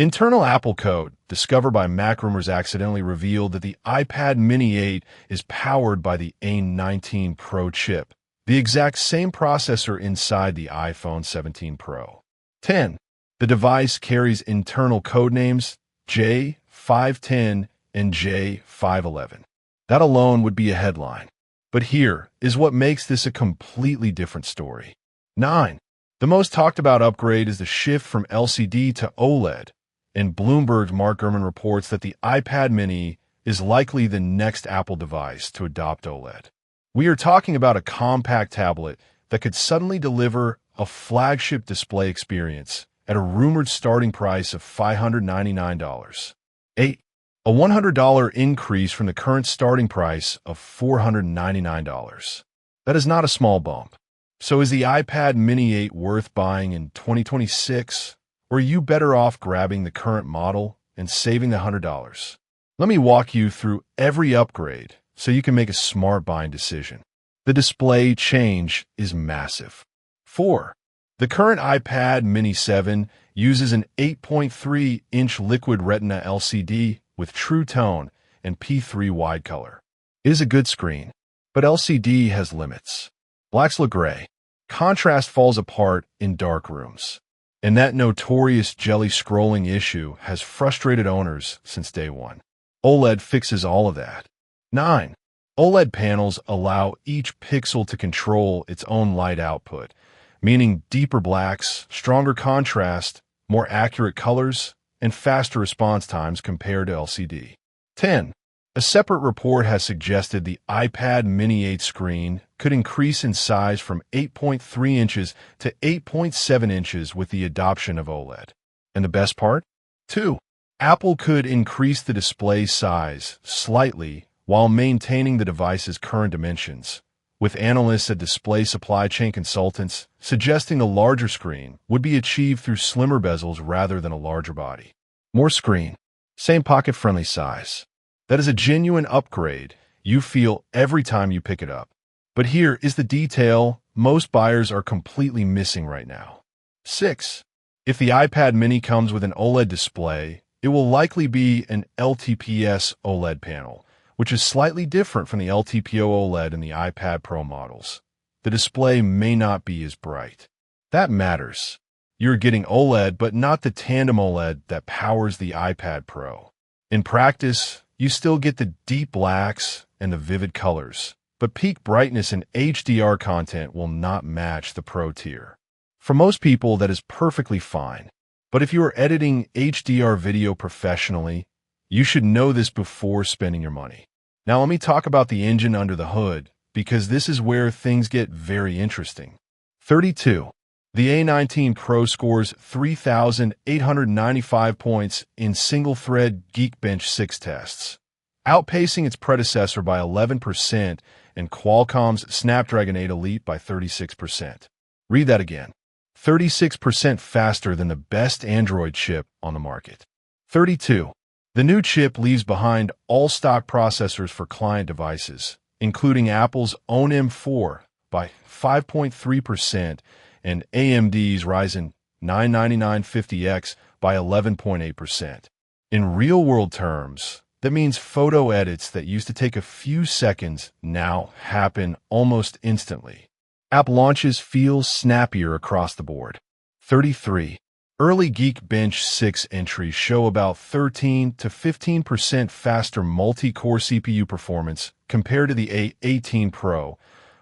Internal Apple code, discovered by MacRumors, accidentally revealed that the iPad Mini 8 is powered by the A19 Pro chip, the exact same processor inside the iPhone 17 Pro. 10. The device carries internal codenames J510 and J511. That alone would be a headline. But here is what makes this a completely different story. 9. The most talked about upgrade is the shift from LCD to OLED. In Bloomberg's Mark Gurman reports that the iPad Mini is likely the next Apple device to adopt OLED. We are talking about a compact tablet that could suddenly deliver a flagship display experience at a rumored starting price of $599. 8. A $100 increase from the current starting price of $499. That is not a small bump. So is the iPad Mini 8 worth buying in 2026? Or are you better off grabbing the current model and saving the $100? Let me walk you through every upgrade so you can make a smart buying decision. The display change is massive. 4. The current iPad Mini 7 uses an 8.3-inch liquid retina LCD with True Tone and P3 wide color. It is a good screen, but LCD has limits. Blacks look gray. Contrast falls apart in dark rooms. And that notorious jelly scrolling issue has frustrated owners since day one. OLED fixes all of that. 9. OLED panels allow each pixel to control its own light output, meaning deeper blacks, stronger contrast, more accurate colors, and faster response times compared to LCD. 10. A separate report has suggested the iPad Mini 8 screen could increase in size from 8.3 inches to 8.7 inches with the adoption of OLED. And the best part? 2. Apple could increase the display size slightly while maintaining the device's current dimensions, with analysts at display supply chain consultants suggesting a larger screen would be achieved through slimmer bezels rather than a larger body. More screen, same pocket-friendly size. That is a genuine upgrade you feel every time you pick it up. But here is the detail most buyers are completely missing right now. 6. If the iPad Mini comes with an OLED display, it will likely be an LTPS OLED panel, which is slightly different from the LTPO OLED in the iPad Pro models. The display may not be as bright. That matters. You're getting OLED, but not the tandem OLED that powers the iPad Pro. In practice, you still get the deep blacks and the vivid colors, but peak brightness and HDR content will not match the Pro tier. For most people, that is perfectly fine. But if you are editing HDR video professionally, you should know this before spending your money. Now let me talk about the engine under the hood, because this is where things get very interesting. 32. The A19 Pro scores 3,895 points in single-thread Geekbench 6 tests, outpacing its predecessor by 11% and Qualcomm's Snapdragon 8 Elite by 36%. Read that again. 36% faster than the best Android chip on the market. 32. The new chip leaves behind all stock processors for client devices, including Apple's own M4 by 5.3% and AMD's Ryzen 9 9950X by 11.8%. In real-world terms, that means photo edits that used to take a few seconds now happen almost instantly. App launches feel snappier across the board. 33. Early Geekbench 6 entries show about 13 to 15% faster multi-core CPU performance compared to the A18 Pro,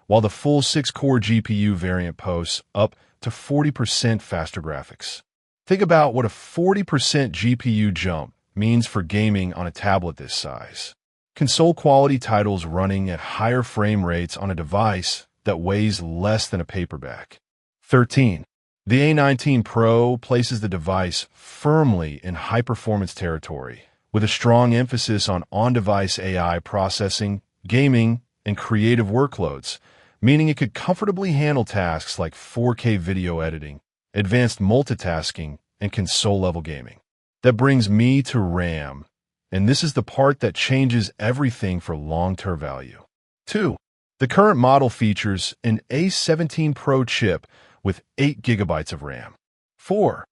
while the full 6-core GPU variant posts up to 40% faster graphics. Think about what a 40% GPU jump means for gaming on a tablet this size. Console-quality titles running at higher frame rates on a device that weighs less than a paperback. 13. The A19 Pro places the device firmly in high-performance territory, with a strong emphasis on on-device AI processing, gaming, and creative workloads, meaning it could comfortably handle tasks like 4K video editing, advanced multitasking, and console-level gaming. That brings me to RAM, and this is the part that changes everything for long-term value. 2. The current model features an A17 Pro chip with 8 GB of RAM. 4.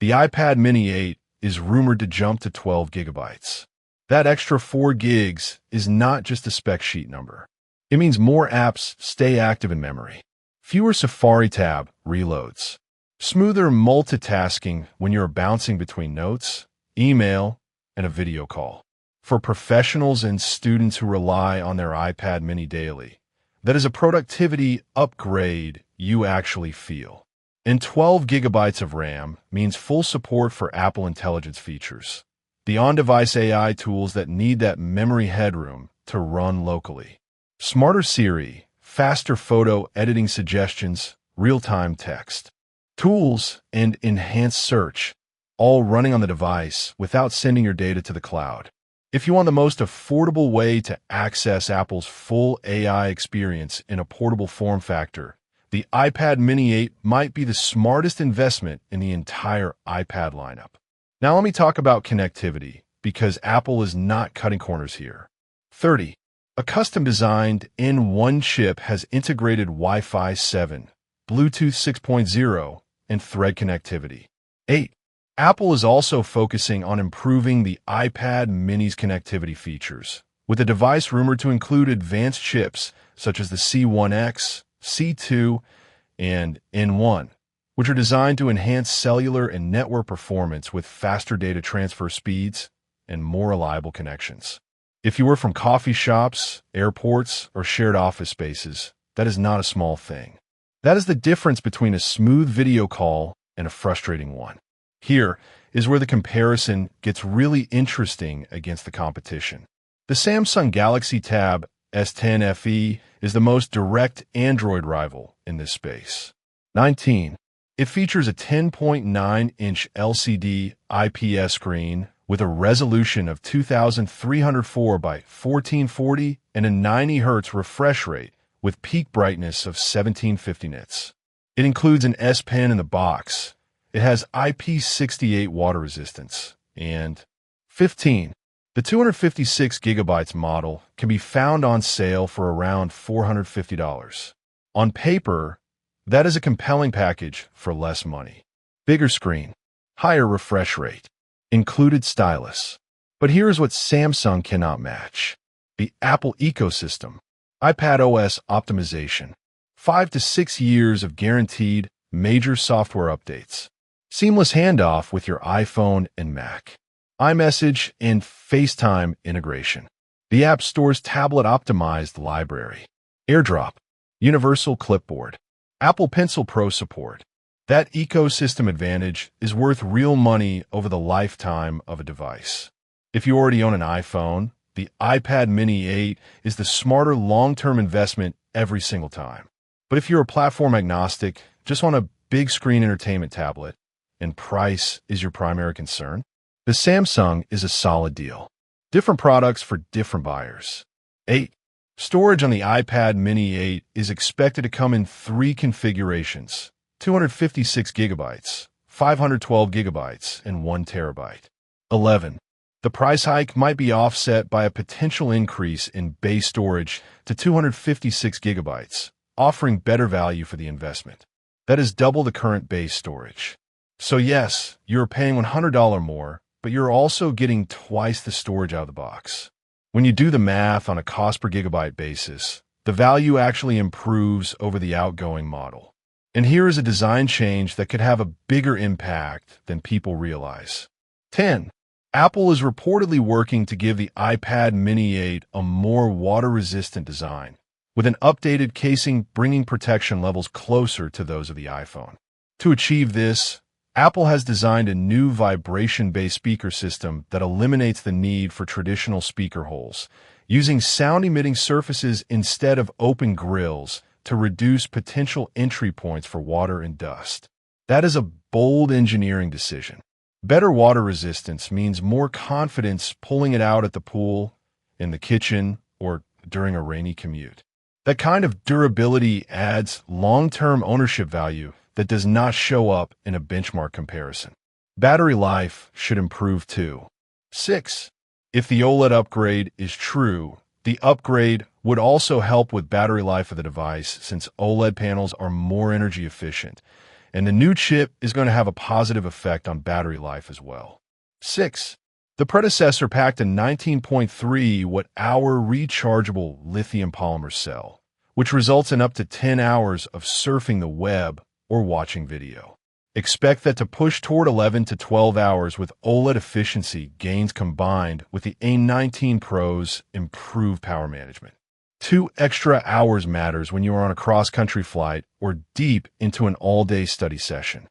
The iPad Mini 8 is rumored to jump to 12 gigabytes. That extra 4 gigs is not just a spec sheet number. It means more apps stay active in memory, fewer Safari tab reloads, smoother multitasking when you're bouncing between notes, email, and a video call. For professionals and students who rely on their iPad mini daily, that is a productivity upgrade you actually feel. And 12 gigabytes of RAM means full support for Apple Intelligence features, the on-device AI tools that need that memory headroom to run locally. Smarter Siri, faster photo editing suggestions, real-time text, tools, and enhanced search, all running on the device without sending your data to the cloud. If you want the most affordable way to access Apple's full AI experience in a portable form factor, the iPad mini 8 might be the smartest investment in the entire iPad lineup. Now let me talk about connectivity, because Apple is not cutting corners here. 30. A custom-designed N1 chip has integrated Wi-Fi 7, Bluetooth 6.0, and Thread connectivity. 8. Apple is also focusing on improving the iPad mini's connectivity features, with the device rumored to include advanced chips such as the C1X, C2, and N1, which are designed to enhance cellular and network performance with faster data transfer speeds and more reliable connections. If you work from coffee shops, airports, or shared office spaces, that is not a small thing. That is the difference between a smooth video call and a frustrating one. Here is where the comparison gets really interesting against the competition. The Samsung Galaxy Tab S10 FE is the most direct Android rival in this space. 19. It features a 10.9-inch LCD IPS screen with a resolution of 2304 by 1440 and a 90 Hz refresh rate with peak brightness of 1750 nits. It includes an S Pen in the box. It has IP68 water resistance. And 15. The 256 gigabytes model can be found on sale for around $450. On paper, that is a compelling package for less money. Bigger screen, higher refresh rate, included stylus. But here's what Samsung cannot match: the Apple ecosystem, iPad OS optimization, 5 to 6 years of guaranteed major software updates, seamless handoff with your iPhone and Mac, iMessage and FaceTime integration, the App Store's tablet-optimized library, AirDrop, Universal Clipboard, Apple Pencil Pro support. That ecosystem advantage is worth real money over the lifetime of a device. If you already own an iPhone, the iPad mini 8 is the smarter long-term investment every single time. But if you're a platform agnostic, just want a big screen entertainment tablet, and price is your primary concern, the Samsung is a solid deal. Different products for different buyers. 8. Storage on the iPad mini 8 is expected to come in 3 configurations: 256 gigabytes, 512 gigabytes, and 1 terabyte. 11. The price hike might be offset by a potential increase in base storage to 256 gigabytes, offering better value for the investment. That is double the current base storage. So yes, you're paying $100 more, but you're also getting twice the storage out of the box. When you do the math on a cost per gigabyte basis, the value actually improves over the outgoing model. And here is a design change that could have a bigger impact than people realize. 10. Apple is reportedly working to give the iPad mini 8 a more water-resistant design, with an updated casing bringing protection levels closer to those of the iPhone. To achieve this, Apple has designed a new vibration-based speaker system that eliminates the need for traditional speaker holes, using sound-emitting surfaces instead of open grills to reduce potential entry points for water and dust. That is a bold engineering decision. Better water resistance means more confidence pulling it out at the pool, in the kitchen, or during a rainy commute. That kind of durability adds long-term ownership value that does not show up in a benchmark comparison. Battery life should improve too. 6. If the OLED upgrade is true, the upgrade would also help with battery life of the device, since OLED panels are more energy efficient, and the new chip is going to have a positive effect on battery life as well. 6. The predecessor packed a 19.3 watt-hour rechargeable lithium polymer cell, which results in up to 10 hours of surfing the web or watching video. Expect that to push toward 11 to 12 hours with OLED efficiency gains combined with the A19 Pro's improved power management. 2 extra hours matters when you are on a cross-country flight or deep into an all-day study session.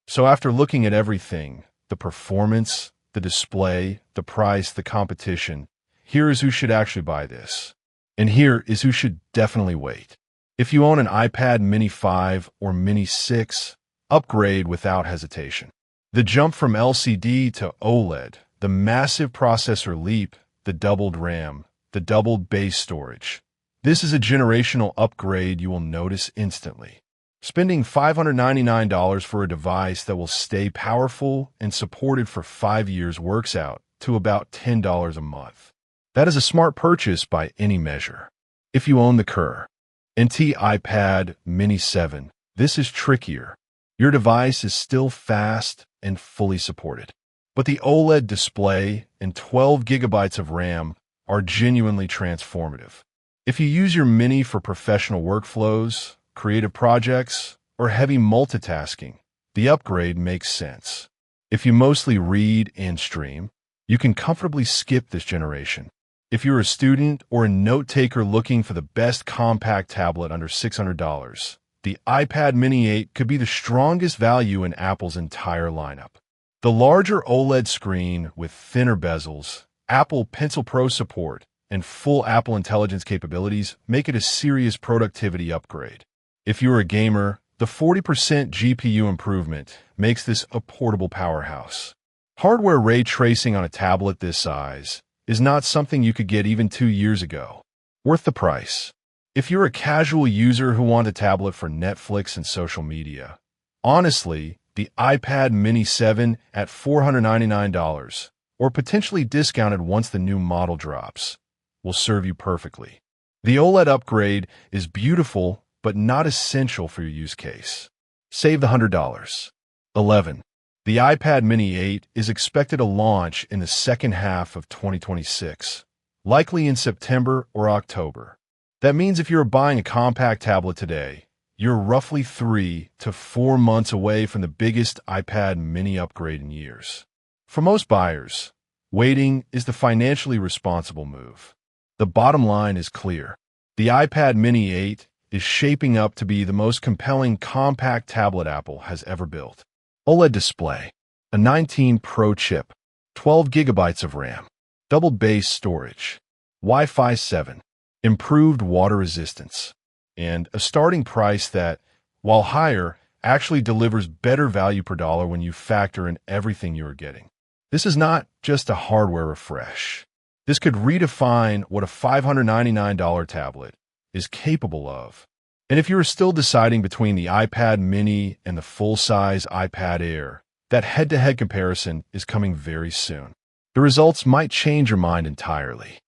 So after looking at everything, the performance, the display, the price, the competition, here is who should actually buy this. And here is who should definitely wait. If you own an iPad Mini 5 or Mini 6, upgrade without hesitation. The jump from LCD to OLED, the massive processor leap, the doubled RAM, the doubled base storage. This is a generational upgrade you will notice instantly. Spending $599 for a device that will stay powerful and supported for 5 years works out to about $10 a month. That is a smart purchase by any measure. If you own the current iPad Mini 7, this is trickier. Your device is still fast and fully supported, but the OLED display and 12 gigabytes of RAM are genuinely transformative. If you use your Mini for professional workflows, creative projects, or heavy multitasking, the upgrade makes sense. If you mostly read and stream, you can comfortably skip this generation. If you're a student or a note-taker looking for the best compact tablet under $600, the iPad Mini 8 could be the strongest value in Apple's entire lineup. The larger OLED screen with thinner bezels, Apple Pencil Pro support, and full Apple Intelligence capabilities make it a serious productivity upgrade. If you're a gamer, the 40% GPU improvement makes this a portable powerhouse. Hardware ray tracing on a tablet this size is not something you could get even 2 years ago. Worth the price. If you're a casual user who wants a tablet for Netflix and social media, honestly, the iPad Mini 7 at $499, or potentially discounted once the new model drops, will serve you perfectly. The OLED upgrade is beautiful, but not essential for your use case. Save the $100. 11. The iPad Mini 8 is expected to launch in the second half of 2026, likely in September or October. That means if you're buying a compact tablet today, you're roughly 3 to 4 months away from the biggest iPad Mini upgrade in years. For most buyers, waiting is the financially responsible move. The bottom line is clear. The iPad Mini 8 is shaping up to be the most compelling compact tablet Apple has ever built. OLED display, A19 Pro chip, 12 gigabytes of RAM, double base storage, Wi-Fi 7, improved water resistance, and a starting price that, while higher, actually delivers better value per dollar when you factor in everything you are getting. This is not just a hardware refresh. This could redefine what a $599 tablet is capable of. And if you're still deciding between the iPad Mini and the full-size iPad Air, that head-to-head comparison is coming very soon. The results might change your mind entirely.